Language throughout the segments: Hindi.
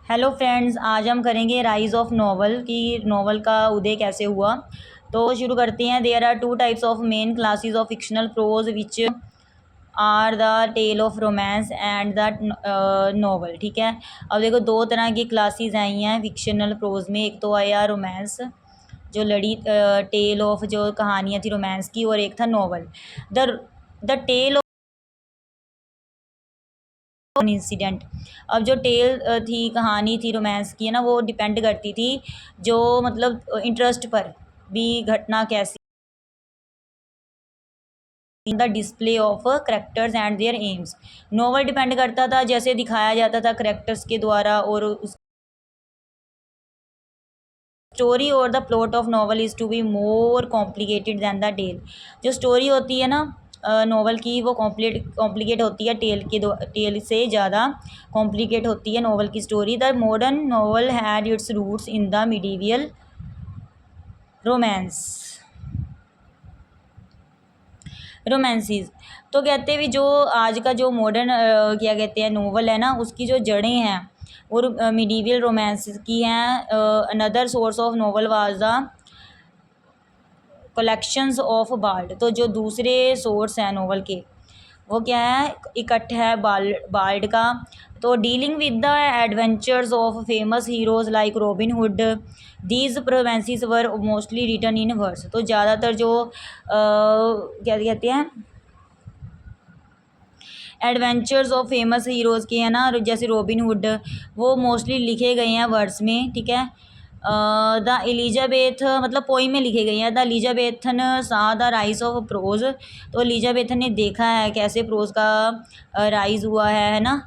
हेलो फ्रेंड्स, आज हम करेंगे राइज ऑफ नॉवल कि नॉवल का उदय कैसे हुआ। तो शुरू करते हैं। There are two types of main classes of fictional prose which are the tale of romance and the novel. ठीक है, अब देखो दो तरह की क्लासेस आई हैं फिक्शनल प्रोज में। एक तो आया रोमांस, जो लड़ी टेल ऑफ जो कहानियाँ थी रोमांस की, और एक था novel the the tale incident. अब जो टेल थी, कहानी थी रोमांस की, है ना, वो डिपेंड करती थी जो मतलब इंटरेस्ट पर भी, घटना कैसी, in the display of characters and their aims. Novel depend करता था जैसे दिखाया जाता था करेक्टर्स के द्वारा, और उस स्टोरी और the plot of novel is to be more complicated than the tale. जो स्टोरी होती है ना नॉवल की, वो कॉम्प्लिकेट होती है टेल से ज़्यादा कॉम्प्लिकेट होती है नॉवल की story. The modern novel had its roots in the medieval romance romances. तो कहते भी जो आज का जो मॉडर्न क्या कहते हैं नॉवल है ना, उसकी जो जड़ें हैं और मिडीवियल रोमांस की हैं। Another source of novel was the collections of bald. तो जो दूसरे सोर्स हैं नॉवल के, वो क्या है, इकट्ठ है बाल्ड का। तो dealing with the adventures of famous heroes like Robin Hood. These romances were mostly written in verse. तो ज़्यादातर जो क्या कहते हैं एडवेंचर्स ऑफ फेमस हीरोज़ के हैं ना, जैसे रॉबिन हुड, वो मोस्टली लिखे गए हैं वर्ड्स में। ठीक है, द एलिजाबेथ मतलब पोइम में लिखे गए हैं। द एलिजाबेथन सा द राइज ऑफ प्रोज। तो एलिजाबेथन ने देखा है कैसे प्रोज का राइज हुआ है ना,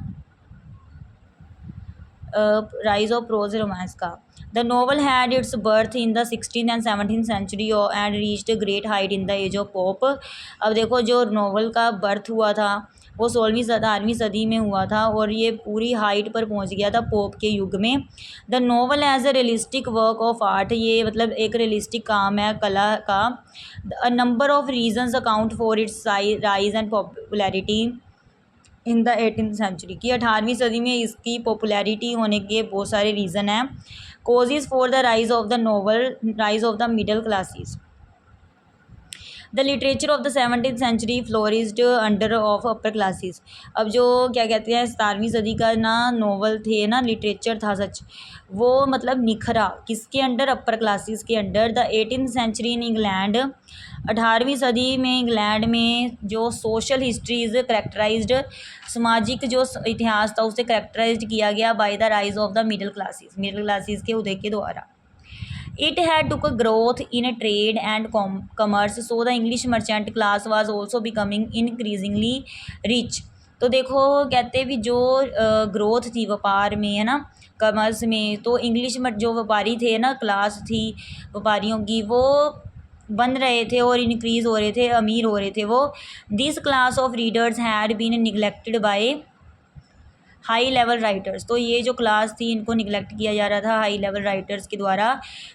राइज ऑफ प्रोज रोमांस का। The novel had its birth in the 16th and 17th century and reached great height in the age of Pope. अब देखो जो नॉवल का बर्थ हुआ था वो 18वीं सदी में हुआ था, और ये पूरी हाइट पर पहुंच गया था पॉप के युग में। The novel as a realistic work of art, ये मतलब एक रियलिस्टिक काम है कला का। A number of reasons account for its rise and popularity in the 18th century. की 18वीं सदी में इसकी पॉपुलैरिटी होने के बहुत सारे रीज़न हैं। Causes for the rise of the novel, rise of the middle classes. The literature of the 17th century flourished under of upper classes. अब जो क्या कहते हैं 17वीं सदी का ना नॉवल थे ना, लिटरेचर था सच, वो मतलब निखरा किसके अंडर, अपर क्लासेस के under. The 18th century in England, 18वीं सदी में इंग्लैंड में जो सोशल हिस्ट्री इज़ करेक्टराइज्ड, सामाजिक जो इतिहास था उसे करेक्टराइज्ड किया गया by the rise of the middle classes के उदय के द्वारा। It had took a growth in a trade and commerce, so the English merchant class was also becoming increasingly rich। तो देखो कहते भी जो ग्रोथ थी व्यापार में, है ना, कॉमर्स में, तो इंग्लिश जो व्यापारी थे ना, क्लास थी व्यापारियों की, वो बन रहे थे और इंक्रीज़ हो रहे थे, अमीर हो रहे थे वो। This class of readers had been neglected by high level writers. तो ये जो क्लास थी इनको निगलेक्ट किया जा रहा था हाई लेवल राइटर्स के द्वारा।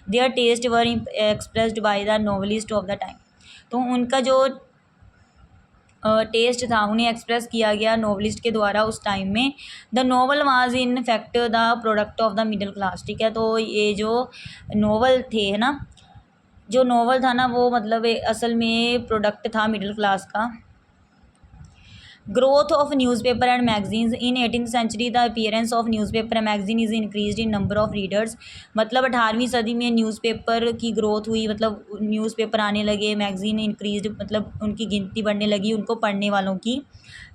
Their taste were expressed by the novelist of the time. तो उनका जो टेस्ट था उन्हें एक्सप्रेस किया गया नॉवलिस्ट के द्वारा उस टाइम में। The novel was in fact the product of the middle class. ठीक है, तो ये जो नॉवल थे, है ना, जो नॉवल था ना, वो मतलब असल में प्रोडक्ट था मिडिल क्लास का। Growth of newspaper and magazines in 18th century, the appearance of newspaper and magazine is increased in number of readers। मतलब 18वीं सदी में न्यूज़पेपर की ग्रोथ हुई, मतलब न्यूज़पेपर आने लगे, मैगज़ीन इंक्रीज्ड, मतलब उनकी गिनती बढ़ने लगी, उनको पढ़ने वालों की,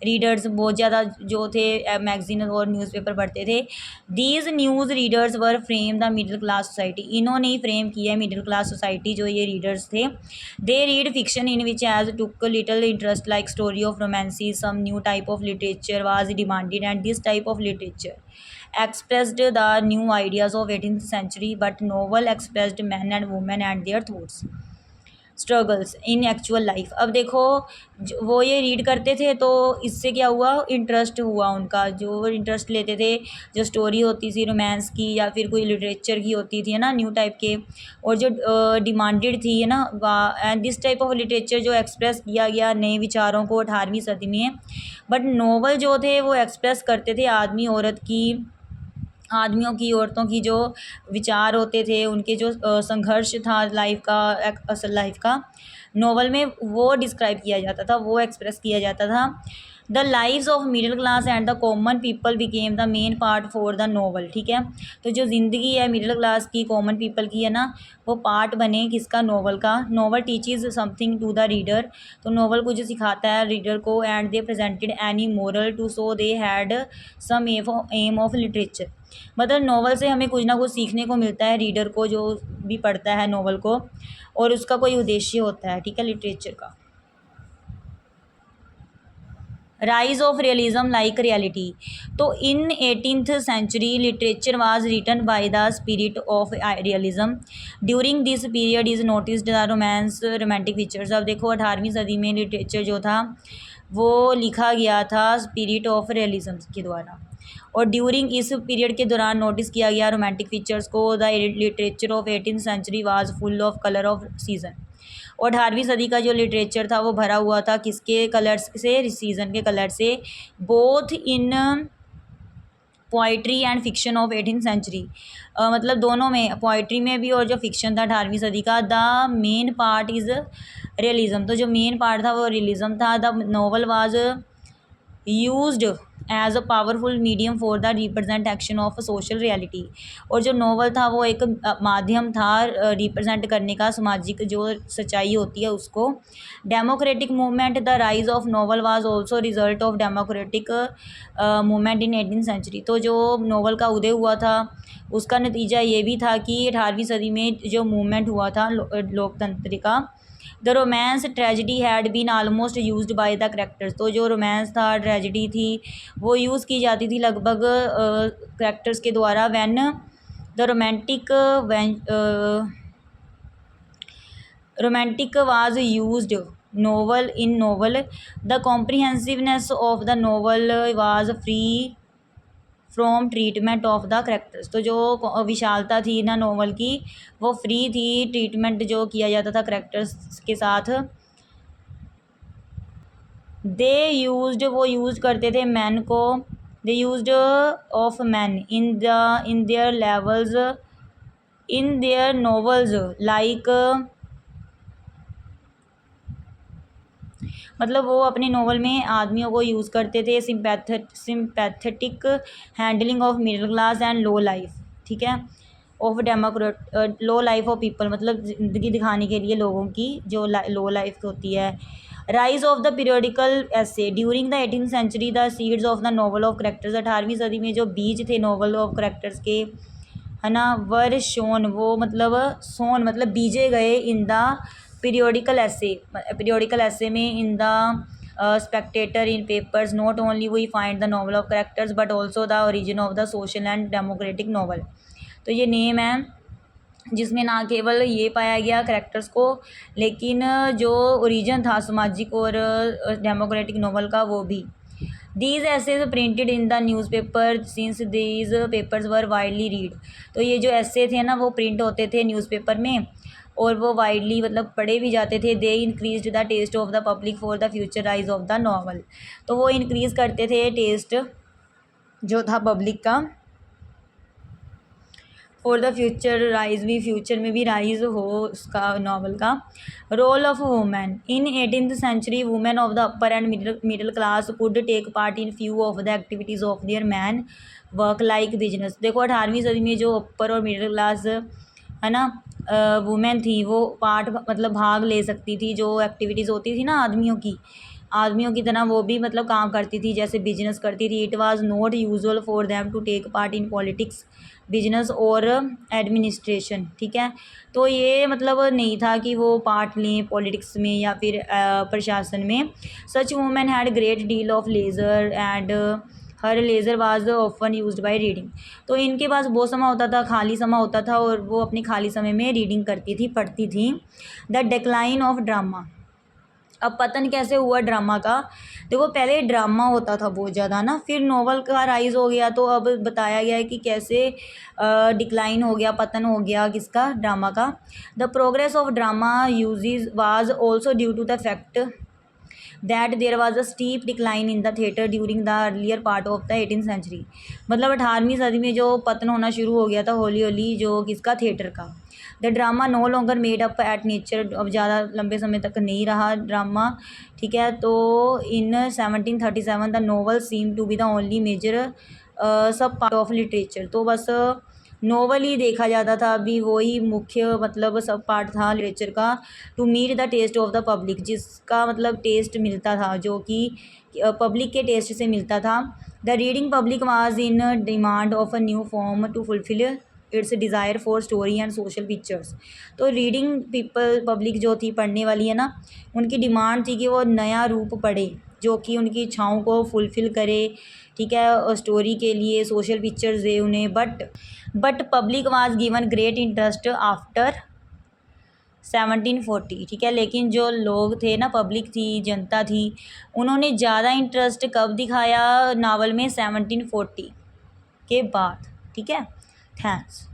रीडर्स बहुत ज़्यादा जो थे मैगज़ीन और न्यूज़पेपर पढ़ते थे। These news readers were frame the middle class society. इन्होंने ही फ्रेम किया मिडिल क्लास सोसाइटी, जो ये रीडर्स थे। They read fiction in which as took little interest like story of romances. Some new type of literature was demanded, and this type of literature expressed the new ideas of 18th century, but novel expressed men and women and their thoughts struggles in actual life. अब देखो वो ये रीड करते थे, तो इससे क्या हुआ, इंटरेस्ट हुआ उनका, जो इंटरेस्ट लेते थे, जो स्टोरी होती थी रोमांस की या फिर कोई लिटरेचर की होती थी, है ना, न्यू टाइप के, और जो डिमांडेड थी, है ना, and this type of literature जो एक्सप्रेस किया गया नए विचारों को 18वीं सदी में। बट नॉवल जो थे वो एक्सप्रेस करते थे आदमी औरत की आदमियों की, औरतों की जो विचार होते थे, उनके जो संघर्ष था लाइफ का, असल लाइफ का, नॉवल में वो डिस्क्राइब किया जाता था, वो एक्सप्रेस किया जाता था। The lives of middle class and the common people became the main part for the novel, ठीक है। तो जो ज़िंदगी है मिडिल क्लास की, कॉमन पीपल की है ना, वो पार्ट बने किसका, नॉवल का। Novel teaches something to the reader, तो नॉवल कुछ सिखाता है रीडर को। And they presented any moral to so they had some aim of literature, मतलब नॉवल से हमें कुछ ना कुछ सीखने को मिलता है, रीडर को जो भी पढ़ता है नॉवल को, और उसका कोई उद्देश्य होता है, ठीक है, लिटरेचर का। Rise of realism like reality, तो in 18th century literature was written by the spirit of realism. During this period is noticed the romance romantic features. अब देखो 18वीं सदी में लिटरेचर जो था वो लिखा गया था स्पिरिट ऑफ रियलिज्म के द्वारा, और ड्यूरिंग इस पीरियड के दौरान नोटिस किया गया रोमांटिक फीचर्स को। The literature of 18th century was full of colour of season, और 18वीं सदी का जो लिटरेचर था वो भरा हुआ था किसके कलर्स से, सीजन के कलर से। Both in poetry and fiction of 18th century, मतलब दोनों में, पोइट्री में भी और जो फिक्शन था 18वीं सदी का। The main part is realism, तो जो मेन पार्ट था वो रियलिज्म था। The novel was used as a powerful medium for the representation of social reality, और जो नॉवल था वो एक माध्यम था रिप्रेजेंट करने का, सामाजिक जो सच्चाई होती है उसको। Democratic movement, the rise of novel was also result of democratic movement in 18th century, तो जो नॉवल का उदय हुआ था उसका नतीजा ये भी था कि 18वीं सदी में जो मूवमेंट हुआ था लोकतंत्र का। The romance tragedy had been almost used by the characters, तो जो रोमांस था, ट्रेजिडी थी, वो यूज़ की जाती थी लगभग करेक्टर्स के द्वारा। When the romantic was used novel in novel, the comprehensiveness of the novel was free from treatment of the characters, तो जो विशालता थी ना नोवेल की वो फ्री थी, ट्रीटमेंट जो किया जाता था करेक्टर्स के साथ। दे यूज्ड, वो यूज़ करते थे मैन को, they used of man in their levels in their novels like, मतलब वो अपने नॉवल में आदमियों को यूज़ करते थे। Sympathetic handling of middle class and low life, ठीक है, of Democrat low life of people, मतलब ज़िंदगी दिखाने के लिए लोगों की जो लो लाइफ होती है। राइज ऑफ द पीरियडिकल ऐसे, during the 18th century the seeds of the novel of characters, 18वीं सदी में जो बीज थे नॉवल ऑफ करेक्टर्स के, है ना, वर शोन, वो मतलब सोन मतलब बीजे गए इन द पीरियडिकल ऐसे में, in the spectator, in papers, not only we find the novel of characters but also the origin of the social and democratic novel. तो ये नेम है जिसमें ना केवल ये पाया गया करेक्टर्स को, लेकिन जो ओरिजिन था सामाजिक और डेमोक्रेटिक नॉवल का वो भी। दीज ऐसे printed in the news paper since these papers were widely read, तो ये जो ऐसे थे ना वो प्रिंट होते थे न्यूज़पेपर में और वो वाइडली मतलब पढ़े भी जाते थे। They increase the taste of the public for the future rise of the novel, तो वो इंक्रीज़ करते थे टेस्ट जो था पब्लिक का फॉर द फ्यूचर राइज, भी फ्यूचर में भी राइज हो उसका नॉवल का। Role of women in 18th century, women of the upper and middle class could take part in few of the activities of their man work like business. देखो 18वीं सदी में जो अपर और मिडिल क्लास है ना वुमेन थी वो पार्ट मतलब भाग ले सकती थी, जो एक्टिविटीज़ होती थी ना आदमियों की तरह वो भी मतलब काम करती थी, जैसे बिजनेस करती थी। It was not usual for them to take part in politics, business और एडमिनिस्ट्रेशन, ठीक है। तो ये मतलब नहीं था कि वो पार्ट लें पॉलिटिक्स में या फिर प्रशासन में। Such women had great deal of leisure and her leisure was often used by reading, तो इनके पास बहुत समय होता था, खाली समय होता था और वो अपने खाली समय में रीडिंग करती थी, पढ़ती थी। द डिक्लाइन ऑफ ड्रामा, अब पतन कैसे हुआ ड्रामा का, देखो पहले ड्रामा होता था बहुत ज़्यादा ना, फिर नॉवल का राइज हो गया, तो अब बताया गया है कि कैसे डिक्लाइन हो गया, पतन हो गया किसका, ड्रामा का। The progress of drama uses was also due to the fact, that there was a steep decline in the theatre during the earlier part of the 18th century. मतलब 18वीं सदी में जो पतन होना शुरू हो गया था हौली हौली, जो किसका, थिएटर का। The drama no longer made up at nature, अब ज़्यादा लंबे समय तक नहीं रहा ड्रामा, ठीक है। तो in 1737 the novel seem to be the only major sub part of literature. तो बस नोवेल ही देखा जाता था, अभी वही मुख्य मतलब सब पार्ट था लिटरेचर का। To meet the taste of the public, जिसका मतलब टेस्ट मिलता था, जो कि पब्लिक के टेस्ट से मिलता था। The reading public was in demand of a new form to fulfil its desire for story and social pictures. तो रीडिंग पब्लिक जो थी, पढ़ने वाली है ना, उनकी डिमांड थी कि वो नया रूप पढ़े जो कि उनकी इच्छाओं को फुलफ़िल करे, ठीक है, स्टोरी के लिए सोशल पिक्चर्स दे उन्हें। But public was given great interest after 1740, ठीक है। लेकिन जो लोग थे ना, पब्लिक थी, जनता थी, उन्होंने ज़्यादा इंटरेस्ट कब दिखाया नावल में? 1740 के बाद, ठीक है। थैंक्स।